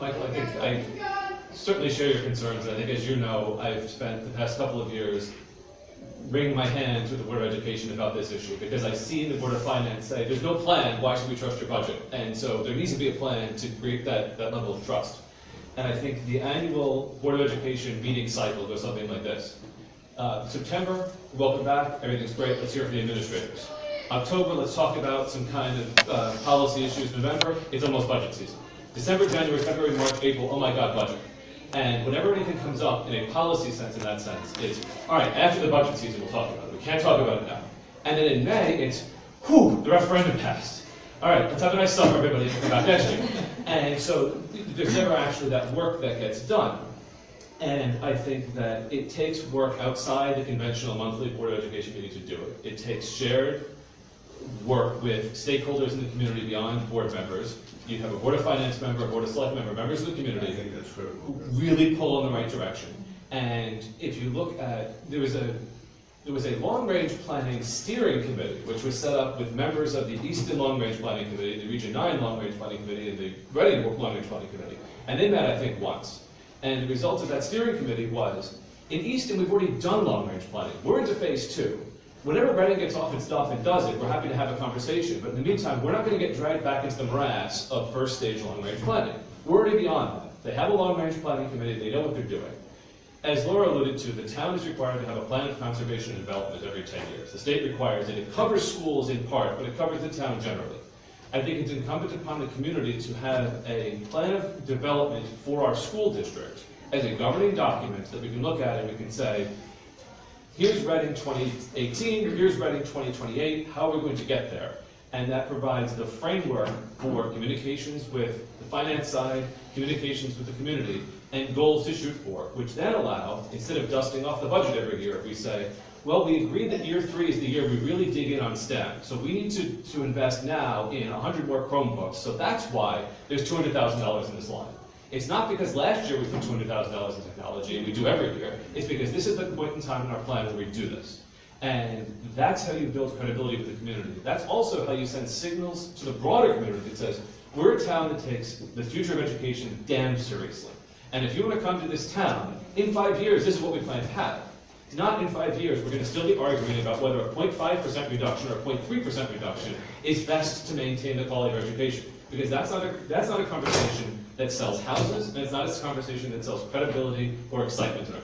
Michael, I think I certainly share your concerns. I think, as you know, I've spent the past couple of years wringing my hands with the Board of Education about this issue, because I see the Board of Finance say, there's no plan, why should we trust your budget? And so there needs to be a plan to create that level of trust. And I think the annual Board of Education meeting cycle goes something like this. September, welcome back, everything's great, let's hear from the administrators. October, let's talk about some kind of policy issues. November, it's almost budget season. December, January, February, March, April, oh my God, budget. And whenever anything comes up in a policy sense, in that sense, it's, all right, after the budget season, we'll talk about it. We can't talk about it now. And then in May, it's, whew, the referendum passed. All right, let's have a nice summer, everybody, and come back next year. And so there's never actually that work that gets done. And I think that it takes work outside the conventional monthly Board of Education meeting to do it. It takes shared work with stakeholders in the community beyond board members. You have a Board of Finance member, a Board of Select member, members of the community who really pull in the right direction. And if you look at, there was a long-range planning steering committee, which was set up with members of the Easton Long-Range Planning Committee, the Region 9 Long-Range Planning Committee, and the Reading Long-Range Planning Committee. And they met, I think, once. And the result of that steering committee was, in Easton, we've already done long-range planning. We're into phase 2. Whenever Reading gets off its stuff and does it, we're happy to have a conversation. But in the meantime, we're not going to get dragged back into the morass of first stage long-range planning. We're already beyond that. They have a long-range planning committee. They know what they're doing. As Laura alluded to, the town is required to have a plan of conservation and development every 10 years. The state requires it. It covers schools in part, but it covers the town generally. I think it's incumbent upon the community to have a plan of development for our school district as a governing document that we can look at and we can say, here's Reading 2018, here's Reading 2028, how are we going to get there? And that provides the framework for communications with the finance side, communications with the community, and goals to shoot for, which then allow, instead of dusting off the budget every year, we say, well, we agreed that year 3 is the year we really dig in on STEM. So we need to invest now in 100 more Chromebooks. So that's why there's $200,000 in this line. It's not because last year we put $200,000 in technology, and we do every year. It's because this is the point in time in our plan where we do this. And that's how you build credibility with the community. That's also how you send signals to the broader community that says, we're a town that takes the future of education damn seriously. And if you want to come to this town, in 5 years, this is what we plan to have. Not in 5 years, we're going to still be arguing about whether a 0.5% reduction or a 0.3% reduction is best to maintain the quality of education. Because that's not a conversation that sells houses, and it's not a conversation that sells credibility or excitement in our